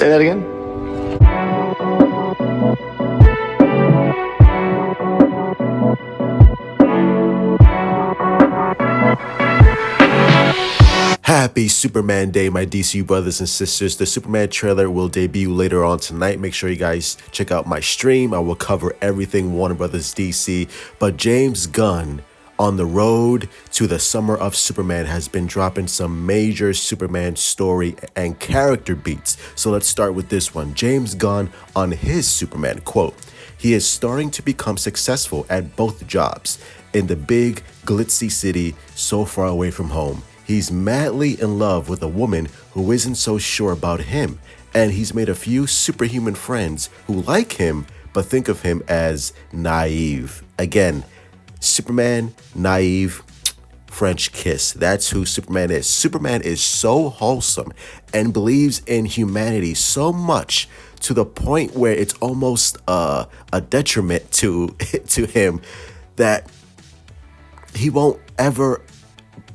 Say that again? Happy Superman Day, my DC brothers and sisters. The Superman trailer will debut later on tonight. Make sure you guys check out my stream. I will cover everything Warner Brothers DC. But James Gunn, on the road to the summer of Superman, has been dropping some major Superman story and character beats. So let's start with this one. James Gunn on his Superman quote. He is starting to become successful at both jobs in the big, glitzy city so far away from home. He's madly in love with a woman who isn't so sure about him, and he's made a few superhuman friends who like him but think of him as naive. Again, Superman, naive, French kiss. That's who Superman is. Superman is so wholesome and believes in humanity so much to the point where it's almost a detriment to him that he won't ever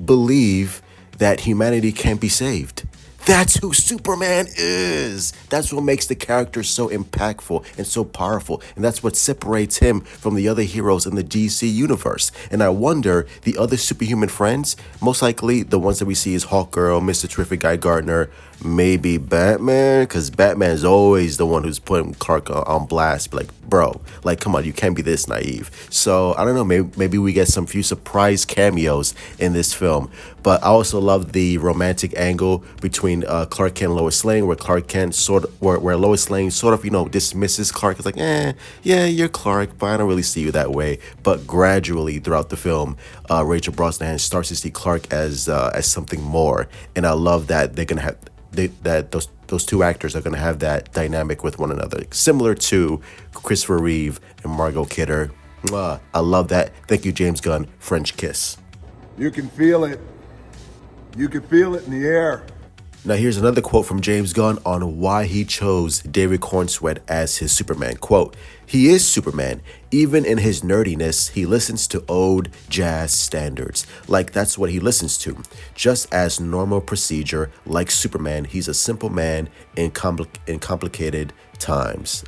believe that humanity can't be saved. That's who Superman is. That's what makes the character so impactful and so powerful. And that's what separates him from the other heroes in the DC universe. And I wonder, the other superhuman friends, most likely the ones that we see is Hawkgirl, Mr. Terrific, Guy Gardner, maybe Batman, because Batman is always the one who's putting Clark on blast. Like, bro, like, come on, you can't be this naive. So, I don't know, maybe we get some few surprise cameos in this film. But I also love the romantic angle between Clark Kent and Lois Lane, where Clark Kent where Lois Lane sort of, dismisses Clark. It's like, yeah, you're Clark, but I don't really see you that way. But gradually throughout the film, Rachel Brosnahan starts to see Clark as something more. And I love that they're gonna have that those two actors are gonna have that dynamic with one another, similar to Christopher Reeve and Margot Kidder. Mwah, I love that. Thank you, James Gunn. French kiss. You can feel it. You can feel it in the air. Now here's another quote from James Gunn on why he chose David Corenswet as his Superman. Quote, he is Superman. Even in his nerdiness, he listens to old jazz standards. Like that's what he listens to. Just as normal procedure, like Superman, he's a simple man in complicated times.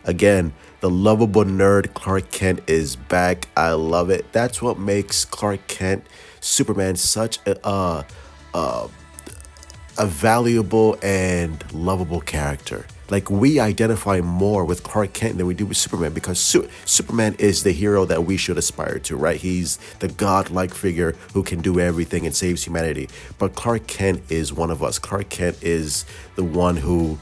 Again, the lovable nerd Clark Kent is back. I love it. That's what makes Clark Kent, Superman, such a valuable and lovable character. Like, we identify more with Clark Kent than we do with Superman, because Superman is the hero that we should aspire to, right? He's the godlike figure who can do everything and saves humanity. But Clark Kent is one of us. Clark Kent is the one who,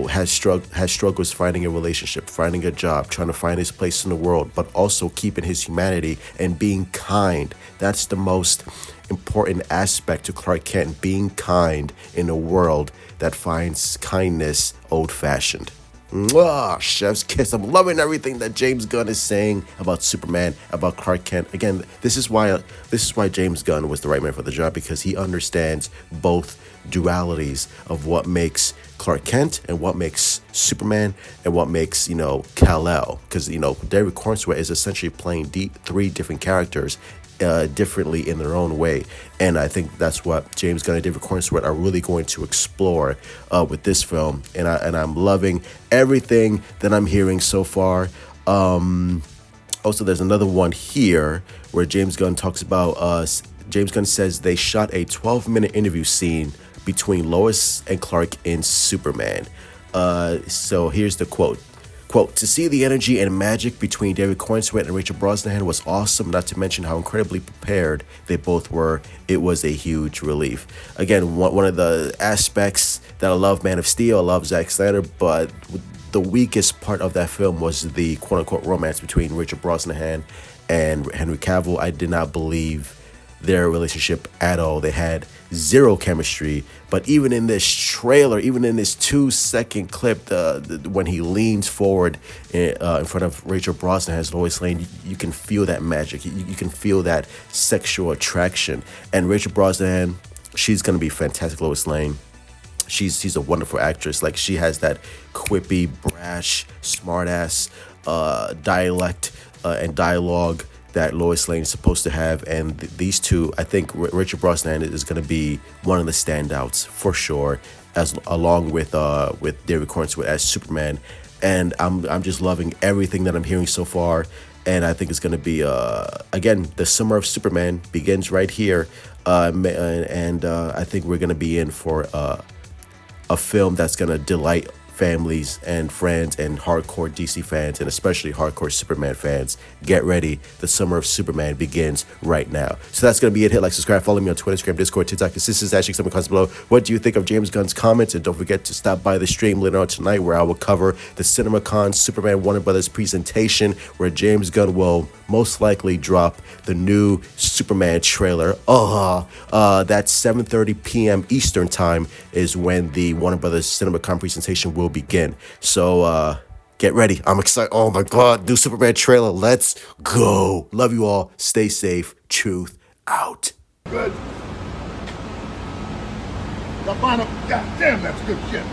has struggles finding a relationship, finding a job, trying to find his place in the world, but also keeping his humanity and being kind. That's the most important aspect to Clark Kent, being kind in a world that finds kindness old-fashioned. Mwah, chef's kiss. I'm loving everything that James Gunn is saying about Superman, about Clark Kent. Again, this is why James Gunn was the right man for the job, because he understands both dualities of what makes Clark Kent and what makes Superman and what makes, Kal-El. Because, David Corenswet is essentially playing three different characters differently in their own way. And I think that's what James Gunn and David Corenswet are really going to explore with this film. And I'm loving everything that I'm hearing so far. Also, there's another one here where James Gunn talks about James Gunn says they shot a 12-minute interview scene between Lois and Clark in Superman. So here's the quote. Quote, to see the energy and magic between David Corenswet and Rachel Brosnahan was awesome, not to mention how incredibly prepared they both were. It was a huge relief. Again, one of the aspects that I love Man of Steel, I love Zack Snyder, but the weakest part of that film was the quote-unquote romance between Rachel Brosnahan and Henry Cavill. I did not believe their relationship at all. They had zero chemistry. But even in this trailer, even in this 2-second clip, when he leans forward in front of Rachel Brosnahan as Lois Lane, you can feel that magic. You can feel that sexual attraction. And Rachel Brosnahan, she's gonna be fantastic. Lois Lane, she's a wonderful actress. Like, she has that quippy, brash, smartass dialect and dialogue that Lois Lane is supposed to have, and these two, I think Richard Brosnan is going to be one of the standouts for sure, as along with David Corenswet as Superman, and I'm just loving everything that I'm hearing so far, and I think it's going to be again, the summer of Superman begins right here, and I think we're going to be in for a film that's going to delight families and friends and hardcore DC fans, and especially hardcore Superman fans. Get ready. The summer of Superman begins right now. So that's going to be it. Hit like, subscribe, follow me on Twitter, Instagram, Discord, TikTok. This is Ashley. Some comments below. What do you think of James Gunn's comments? And don't forget to stop by the stream later on tonight, where I will cover the CinemaCon Superman Warner Brothers presentation, where James Gunn will most likely drop the new Superman trailer. That's 7:30 p.m. Eastern time is when the Warner Brothers CinemaCon presentation will begin. So get ready. I'm excited. Oh my God, new Superman trailer. Let's go. Love you all. Stay safe. Truth out. Good. Now find him. God damn, that's good shit.